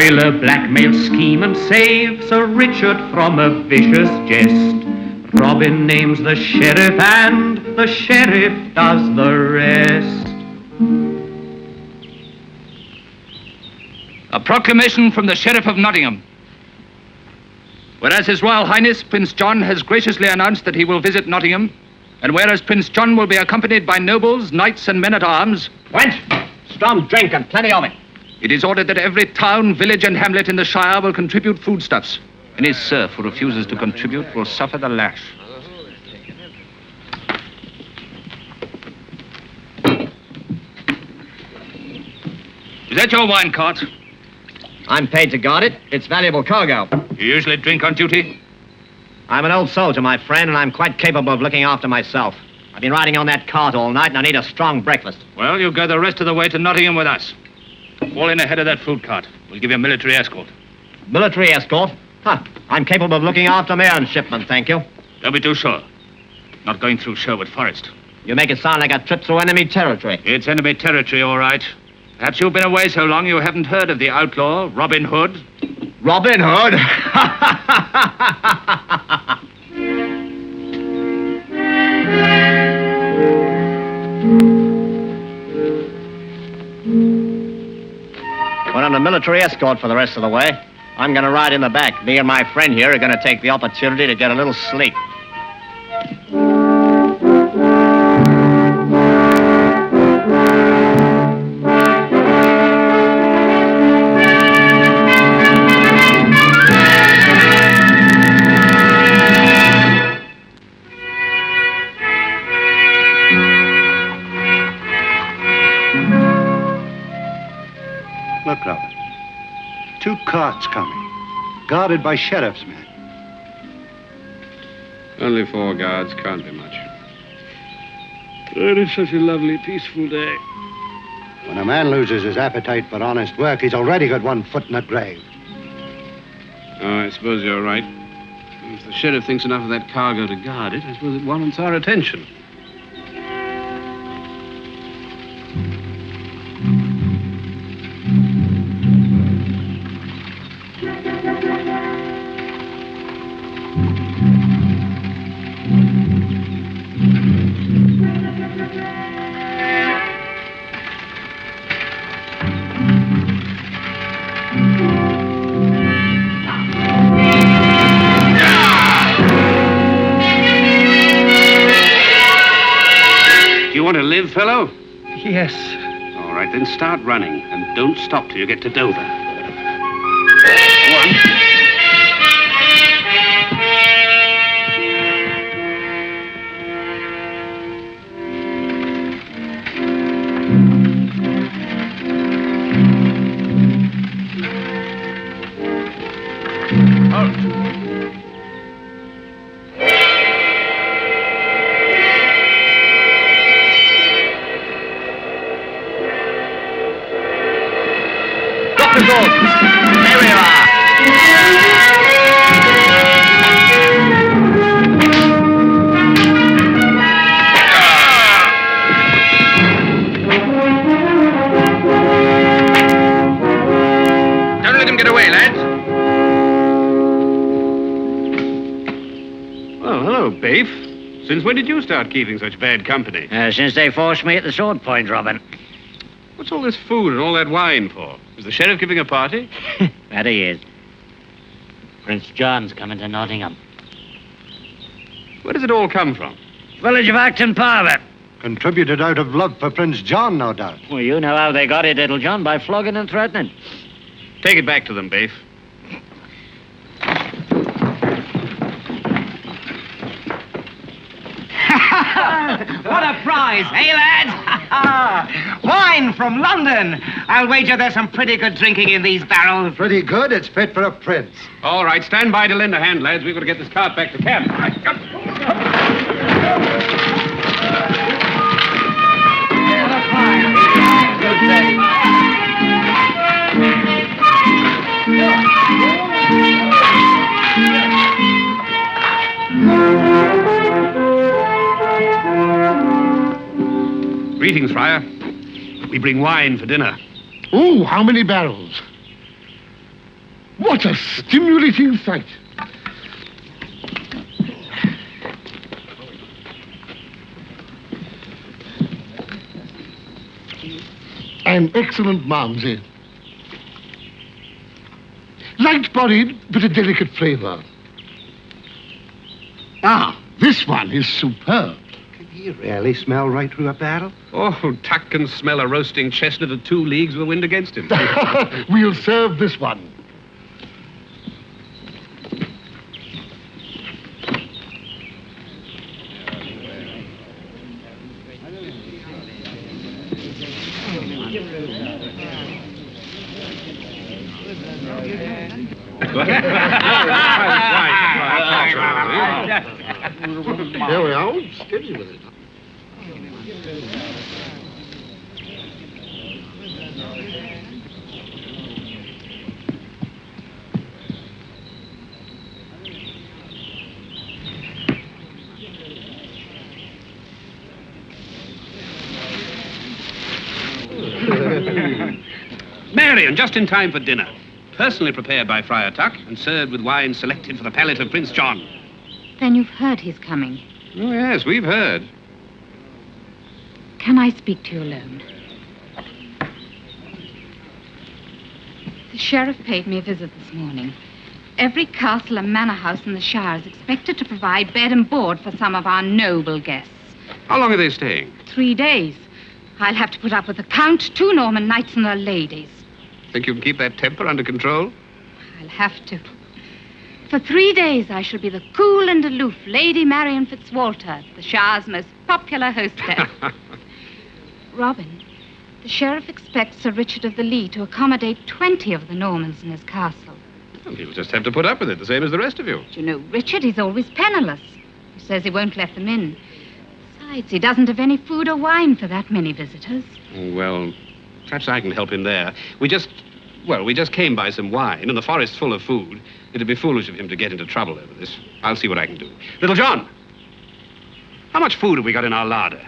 sailor blackmail scheme and save Sir Richard from a vicious jest. Robin names the sheriff and the sheriff does the rest. A proclamation from the Sheriff of Nottingham. Whereas His Royal Highness Prince John has graciously announced that he will visit Nottingham, and whereas Prince John will be accompanied by nobles, knights, and men-at-arms... Wench, strong drink and plenty of it. It is ordered that every town, village, and hamlet in the Shire will contribute foodstuffs. Any serf who refuses to contribute will suffer the lash. Is that your wine cart? I'm paid to guard it. It's valuable cargo. You usually drink on duty? I'm an old soldier, my friend, and I'm quite capable of looking after myself. I've been riding on that cart all night, and I need a strong breakfast. Well, you go the rest of the way to Nottingham with us. Fall in ahead of that food cart. We'll give you a military escort. Military escort? Huh. I'm capable of looking after my own shipment, thank you. Don't be too sure. Not going through Sherwood Forest. You make it sound like a trip through enemy territory. It's enemy territory, all right. Perhaps you've been away so long you haven't heard of the outlaw, Robin Hood. Robin Hood? Well, I'm a military escort for the rest of the way. I'm going to ride in the back. Me and my friend here are going to take the opportunity to get a little sleep. Look, Robin. 2 carts coming, guarded by sheriff's men. Only 4 guards, can't be much. But it's such a lovely, peaceful day. When a man loses his appetite for honest work, he's already got 1 foot in the grave. Oh, I suppose you're right. If the sheriff thinks enough of that cargo to guard it, I suppose it warrants our attention. Want to live, fellow? Yes. All right, then start running, and don't stop till you get to Dover. There we are. Don't let him get away, lads. Oh, hello, Bafe. Since when did you start keeping such bad company? Since they forced me at the sword point, Robin. What's all this food and all that wine for? Is the sheriff giving a party? That he is. Prince John's coming to Nottingham. Where does it all come from? Village of Acton Parva. Contributed out of love for Prince John, no doubt. Well, you know how they got it, Little John, by flogging and threatening. Take it back to them, Bafe. What a prize, eh, lads? Wine from London. I'll wager there's some pretty good drinking in these barrels. Pretty good. It's fit for a prince. All right, stand by to lend a hand, lads. We've got to get this cart back to camp. What a prize. Good day. Greetings, Friar. We bring wine for dinner. Oh, how many barrels? What a stimulating sight. An excellent Malmsey. Light-bodied, but a delicate flavor. Ah, this one is superb. Can he really smell right through a barrel? Oh, Tuck can smell a roasting chestnut at 2 leagues with the wind against him. We'll serve this one. There we are. Steady with it. Marion, just in time for dinner. Personally prepared by Friar Tuck and served with wine selected for the palate of Prince John. Then you've heard he's coming. Oh, yes, we've heard. Can I speak to you alone? The sheriff paid me a visit this morning. Every castle and manor house in the Shire is expected to provide bed and board for some of our noble guests. How long are they staying? 3 days. I'll have to put up with the Count, 2 Norman knights and their ladies. Think you can keep that temper under control? I'll have to. For 3 days, I shall be the cool and aloof Lady Marion Fitzwalter, the Shire's most popular hostess. Robin, the sheriff expects Sir Richard of the Lee to accommodate 20 of the Normans in his castle. Well, he'll just have to put up with it, the same as the rest of you. Do you know, Richard, he's always penniless. He says he won't let them in. Besides, he doesn't have any food or wine for that many visitors. Well, perhaps I can help him there. We just came by some wine, and the forest's full of food. It'd be foolish of him to get into trouble over this. I'll see what I can do. Little John, how much food have we got in our larder?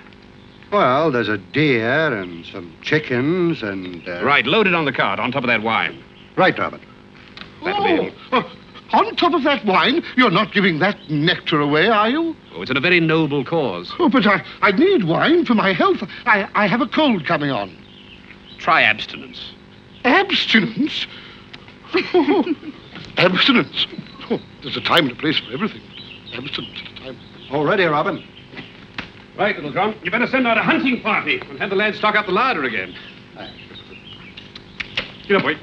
Well, there's a deer and some chickens and... Right, load it on the cart, on top of that wine. Right, Robin. That'll be... On top of that wine, you're not giving that nectar away, are you? Oh, it's in a very noble cause. Oh, but I need wine for my health. I have a cold coming on. Try abstinence. Abstinence? Abstinence? Oh, there's a time and a place for everything. Abstinence is a time. All ready, Robin. Right, Little John. You better send out a hunting party and have the lads stock up the larder again. Get up, boy.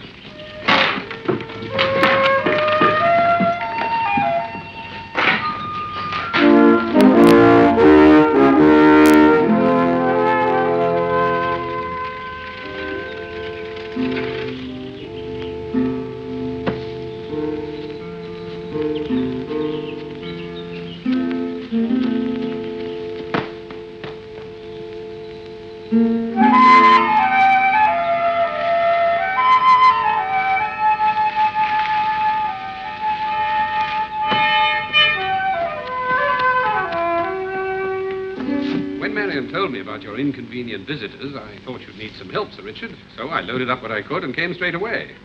Your inconvenient visitors, I thought you'd need some help, Sir Richard. So I loaded up what I could and came straight away.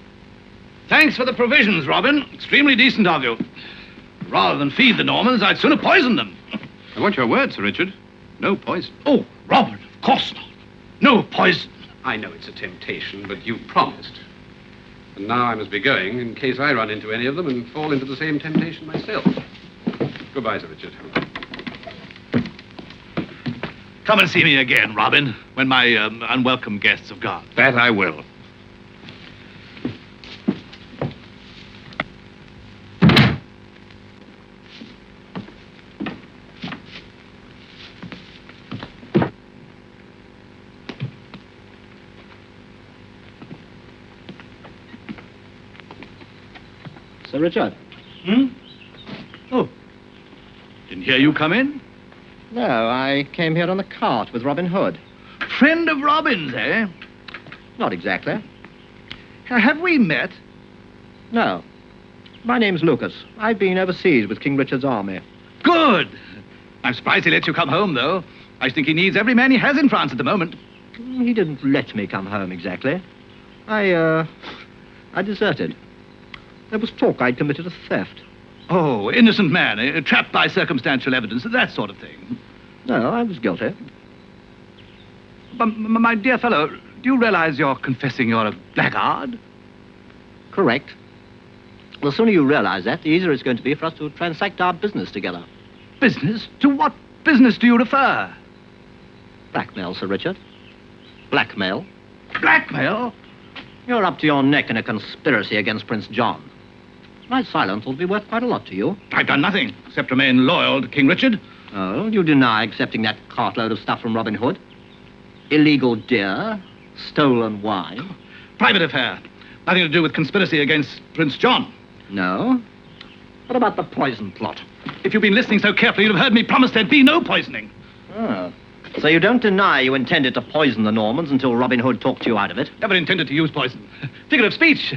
Thanks for the provisions, Robin. Extremely decent of you. Rather than feed the Normans, I'd sooner poison them. I want your word, Sir Richard. No poison. Oh, Robin, of course not. No poison. I know it's a temptation, but you promised. And now I must be going in case I run into any of them and fall into the same temptation myself. Goodbye, Sir Richard. Come and see me again, Robin, when my unwelcome guests have gone. That I will. Sir Richard? Oh. Didn't hear you come in? No, I came here on the cart with Robin Hood. Friend of Robin's, eh? Not exactly. Have we met? No. My name's Lucas. I've been overseas with King Richard's army. Good. I'm surprised he let you come home, though. I think he needs every man he has in France at the moment. He didn't let me come home exactly. I deserted. There was talk I'd committed a theft. Oh, innocent man, trapped by circumstantial evidence, that sort of thing. No, I was guilty. But, my dear fellow, do you realize you're confessing you're a blackguard? Correct. The sooner you realize that, the easier it's going to be for us to transact our business together. Business? To what business do you refer? Blackmail, Sir Richard. Blackmail. Blackmail? You're up to your neck in a conspiracy against Prince John. My silence will be worth quite a lot to you. I've done nothing, except remain loyal to King Richard. Oh, you deny accepting that cartload of stuff from Robin Hood? Illegal deer, stolen wine. Private affair. Nothing to do with conspiracy against Prince John. No? What about the poison plot? If you've been listening so carefully, you'd have heard me promise there'd be no poisoning. Oh. So you don't deny you intended to poison the Normans until Robin Hood talked you out of it? Never intended to use poison. Figure of speech.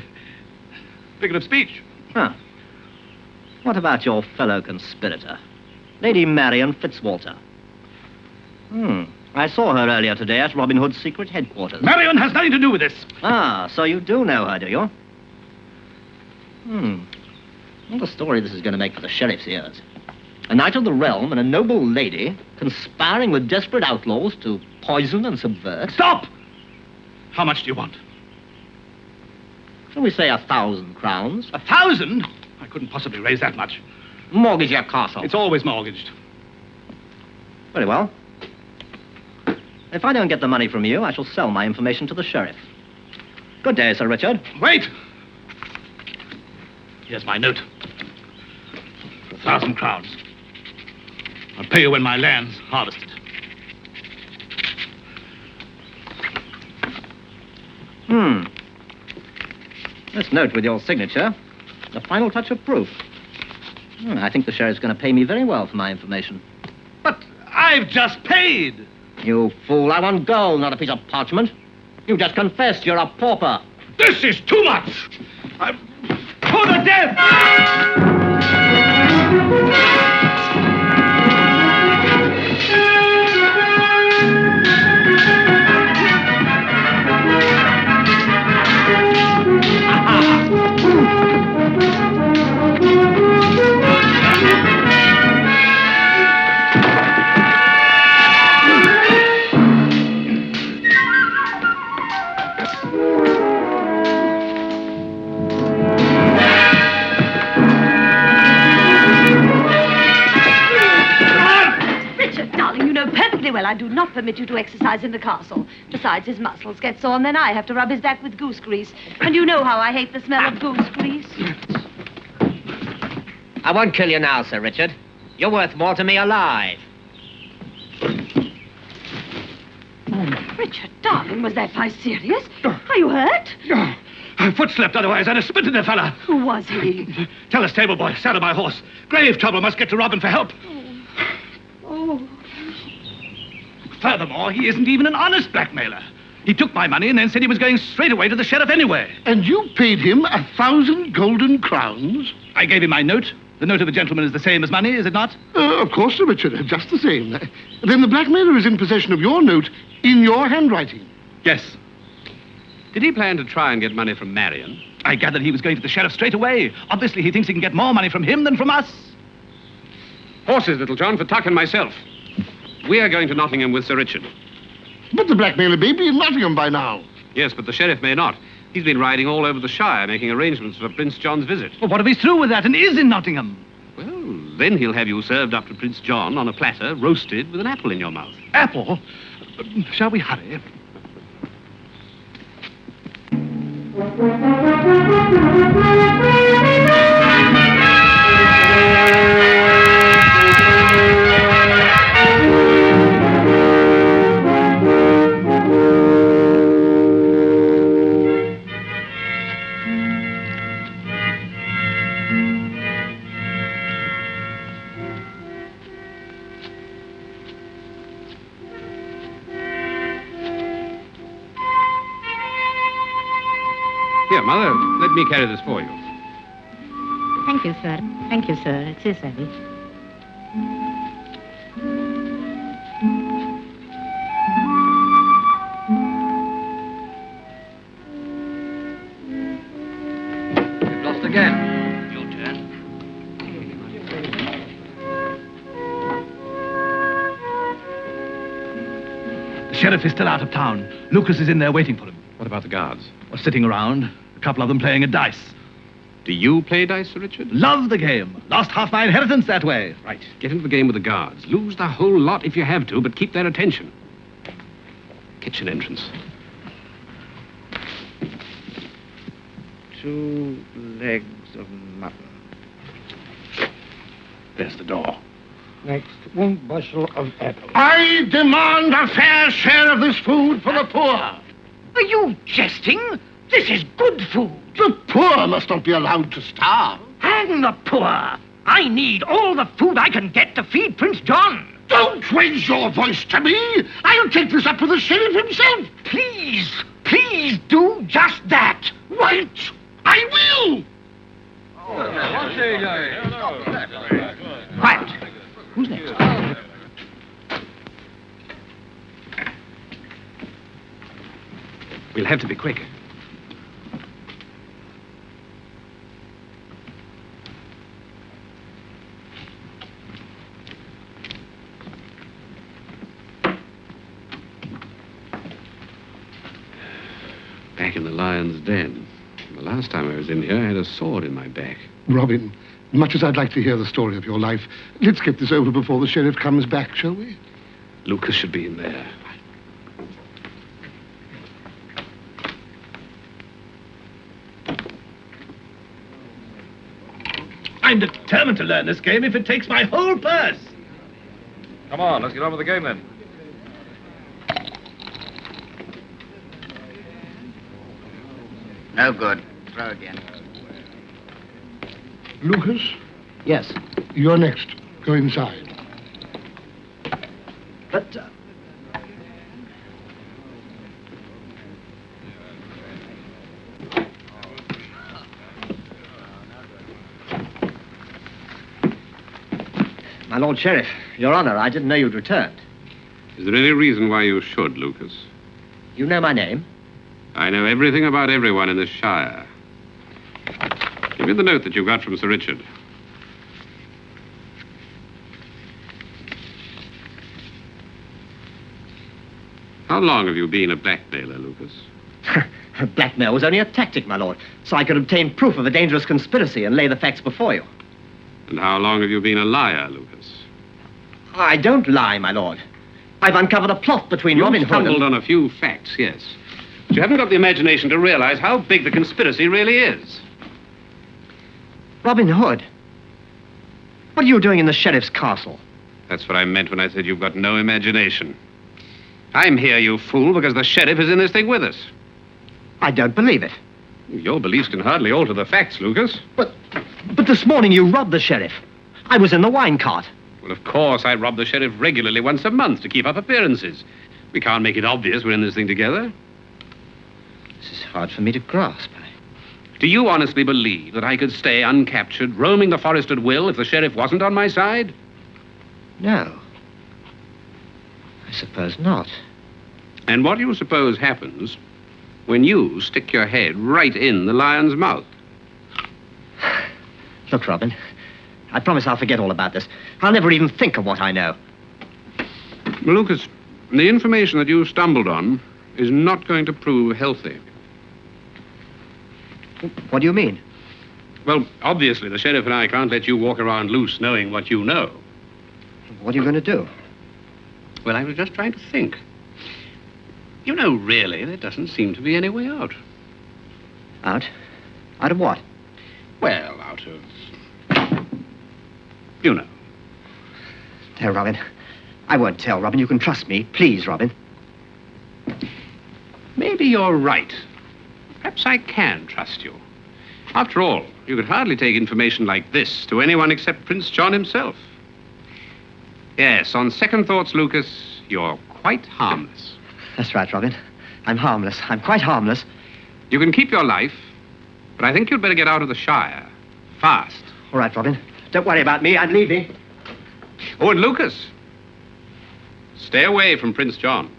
Figure of speech. Huh. What about your fellow conspirator, Lady Marian Fitzwalter? I saw her earlier today at Robin Hood's secret headquarters. Marian has nothing to do with this. Ah, so you do know her, do you? What a story this is going to make for the sheriff's ears. A knight of the realm and a noble lady conspiring with desperate outlaws to poison and subvert. Stop! How much do you want? Shall we say 1,000 crowns? 1,000? I couldn't possibly raise that much. Mortgage your castle. It's always mortgaged. Very well. If I don't get the money from you, I shall sell my information to the sheriff. Good day, Sir Richard. Wait! Here's my note. 1,000 crowns. I'll pay you when my land's harvested. This note with your signature, the final touch of proof. I think the sheriff's going to pay me very well for my information. But I've just paid! You fool, I want gold, not a piece of parchment. You just confessed you're a pauper. This is too much! To the death! Well, I do not permit you to exercise in the castle. Besides, his muscles get sore, and then I have to rub his back with goose grease. And you know how I hate the smell of goose grease. I won't kill you now, Sir Richard. You're worth more to me alive. Richard, darling, was that quite serious? Are you hurt? A foot slipped, otherwise I'd have spitted the fella. Who was he? Tell the stable boy, saddle my horse. Grave trouble, must get to Robin for help. Oh. Furthermore, he isn't even an honest blackmailer. He took my money and then said he was going straight away to the sheriff anyway. And you paid him 1,000 golden crowns? I gave him my note. The note of a gentleman is the same as money, is it not? Of course, Sir Richard, just the same. Then the blackmailer is in possession of your note in your handwriting. Yes. Did he plan to try and get money from Marian? I gathered he was going to the sheriff straight away. Obviously, he thinks he can get more money from him than from us. Horses, Little John, for Tuck and myself. We are going to Nottingham with Sir Richard. But the blackmailer may be in Nottingham by now. Yes, but the sheriff may not. He's been riding all over the Shire, making arrangements for Prince John's visit. Well, what if he's through with that and is in Nottingham? Well, then he'll have you served up to Prince John on a platter, roasted, with an apple in your mouth. Apple? Shall we hurry? Here, Mother, let me carry this for you. Thank you, sir. Thank you, sir. It is heavy. We've lost again. Sheriff is still out of town. Lucas is in there waiting for him. What about the guards? Or sitting around, a couple of them playing at dice. Do you play dice, Sir Richard? Love the game. Lost half my inheritance that way. Right. Get into the game with the guards. Lose the whole lot if you have to, but keep their attention. Kitchen entrance. 2 legs of mutton. There's the door. Next, 1 bushel of apples. I demand a fair share of this food for the poor. Are you jesting? This is good food. The poor must not be allowed to starve. Hang the poor. I need all the food I can get to feed Prince John. Don't raise your voice to me. I'll take this up with the sheriff himself. Please do just that. Right. I will. Quiet. Who's next? We'll have to be quick. Back in the lion's den. The last time I was in here, I had a sword in my back. Robin, much as I'd like to hear the story of your life, let's get this over before the sheriff comes back, shall we? Lucas should be in there. I'm determined to learn this game if it takes my whole purse. Come on, let's get on with the game then. No good. Throw again. Lucas, Yes. you're next. Go inside. But, My Lord Sheriff, Your Honor, I didn't know you'd returned. Is there any reason why you should, Lucas? You know my name? I know everything about everyone in this shire. Give me the note that you got from Sir Richard. How long have you been a blackmailer, Lucas? Blackmail was only a tactic, my lord, so I could obtain proof of a dangerous conspiracy and lay the facts before you. And how long have you been a liar, Lucas? I don't lie, my lord. I've uncovered a plot between You Robin Hood stumbled and... on a few facts, yes. But you haven't got the imagination to realize how big the conspiracy really is. Robin Hood? What are you doing in the sheriff's castle? That's what I meant when I said you've got no imagination. I'm here, you fool, because the sheriff is in this thing with us. I don't believe it. Your beliefs can hardly alter the facts, Lucas. But this morning you robbed the sheriff. I was in the wine cart. Well, of course, I rob the sheriff regularly once a month to keep up appearances. We can't make it obvious we're in this thing together. This is hard for me to grasp. Do you honestly believe that I could stay uncaptured, roaming the forest at will, if the sheriff wasn't on my side? No. I suppose not. And what do you suppose happens when you stick your head right in the lion's mouth? Look, Robin, I promise I'll forget all about this. I'll never even think of what I know. Well, Lucas, the information that you stumbled on is not going to prove healthy. What do you mean? Well, obviously, the sheriff and I can't let you walk around loose knowing what you know. What are you going to do? Well, I was just trying to think. You know, really, there doesn't seem to be any way out. Out? Out of what? Well, out of... You know. There, Robin. I won't tell, Robin. You can trust me. Please, Robin. Maybe you're right. Perhaps I can trust you. After all, you could hardly take information like this to anyone except Prince John himself. Yes, on second thoughts, Lucas, you're quite harmless. That's right, Robin. I'm harmless. I'm quite harmless. You can keep your life, but I think you'd better get out of the Shire. Fast. All right, Robin. Don't worry about me. I'm leaving. Oh, and Lucas, stay away from Prince John.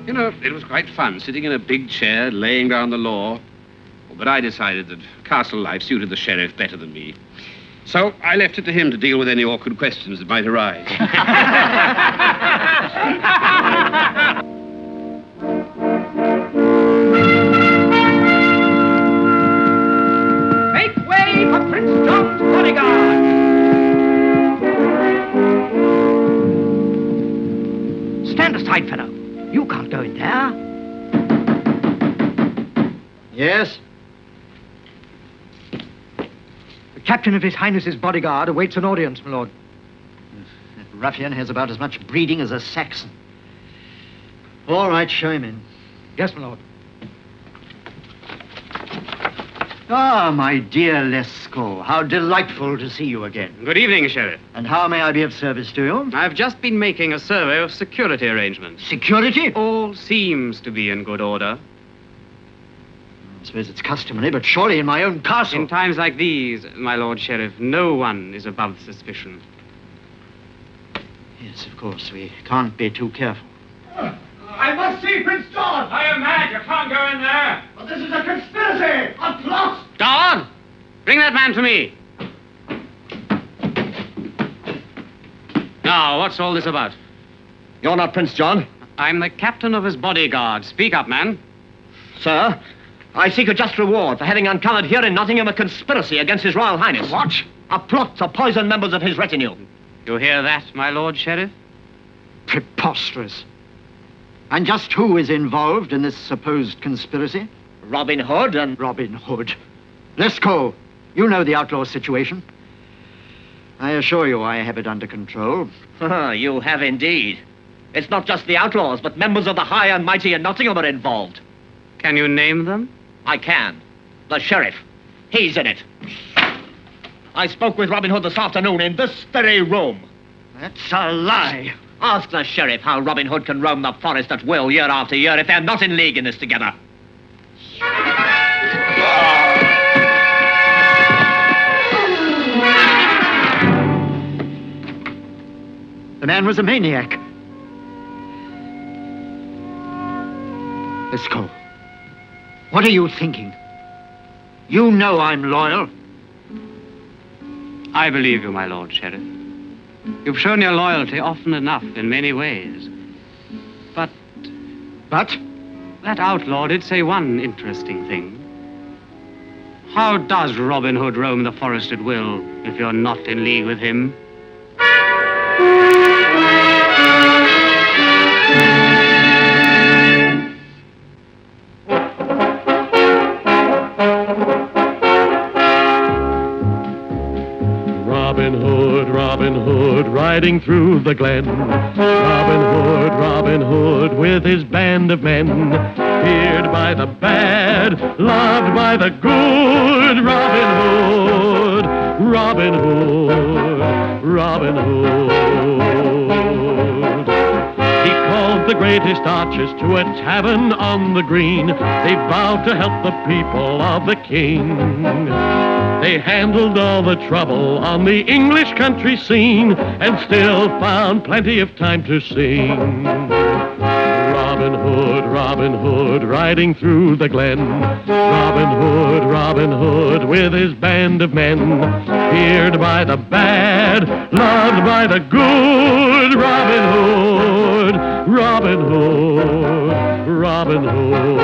You know, it was quite fun, sitting in a big chair, laying down the law. But I decided that castle life suited the sheriff better than me. So I left it to him to deal with any awkward questions that might arise. Make way for Prince John's bodyguard! Stand aside, fellow. You can't go in there. Yes? The captain of His Highness's bodyguard awaits an audience, my lord. That ruffian has about as much breeding as a Saxon. All right, show him in. Yes, my lord. Ah, my dear Lesko, how delightful to see you again. Good evening, Sheriff. And how may I be of service to you? I've just been making a survey of security arrangements. Security? All seems to be in good order. I suppose it's customary, but surely in my own castle. In times like these, my Lord Sheriff, no one is above suspicion. Yes, of course, we can't be too careful. I must see Prince John! I am mad. You can't go in there. But this is a conspiracy! A plot! Guard! Bring that man to me. Now, what's all this about? You're not Prince John? I'm the captain of his bodyguard. Speak up, man. Sir, I seek a just reward for having uncovered here in Nottingham a conspiracy against His Royal Highness. What? A plot to poison members of his retinue. You hear that, my Lord Sheriff? Preposterous. And just who is involved in this supposed conspiracy? Robin Hood and... Robin Hood. Lesko, you know the outlaw situation. I assure you I have it under control. You have indeed. It's not just the outlaws, but members of the high and mighty in Nottingham are involved. Can you name them? I can. The sheriff. He's in it. I spoke with Robin Hood this afternoon in this very room. That's a lie. Ask the sheriff how Robin Hood can roam the forest at will year after year if they're not in league in this together. The man was a maniac. Lesko, what are you thinking? You know I'm loyal. I believe you, my Lord Sheriff. You've shown your loyalty often enough in many ways. But that outlaw did say one interesting thing. How does Robin Hood roam the forest at will if you're not in league with him? Robin Hood, riding through the glen. Robin Hood, with his band of men. Feared by the bad, loved by the good. Robin Hood. He called the greatest archers to a tavern on the green. They vowed to help the people of the king. They handled all the trouble on the English country scene and still found plenty of time to sing. Robin Hood, riding through the glen. Robin Hood, with his band of men. Feared by the bad, loved by the good. Robin Hood.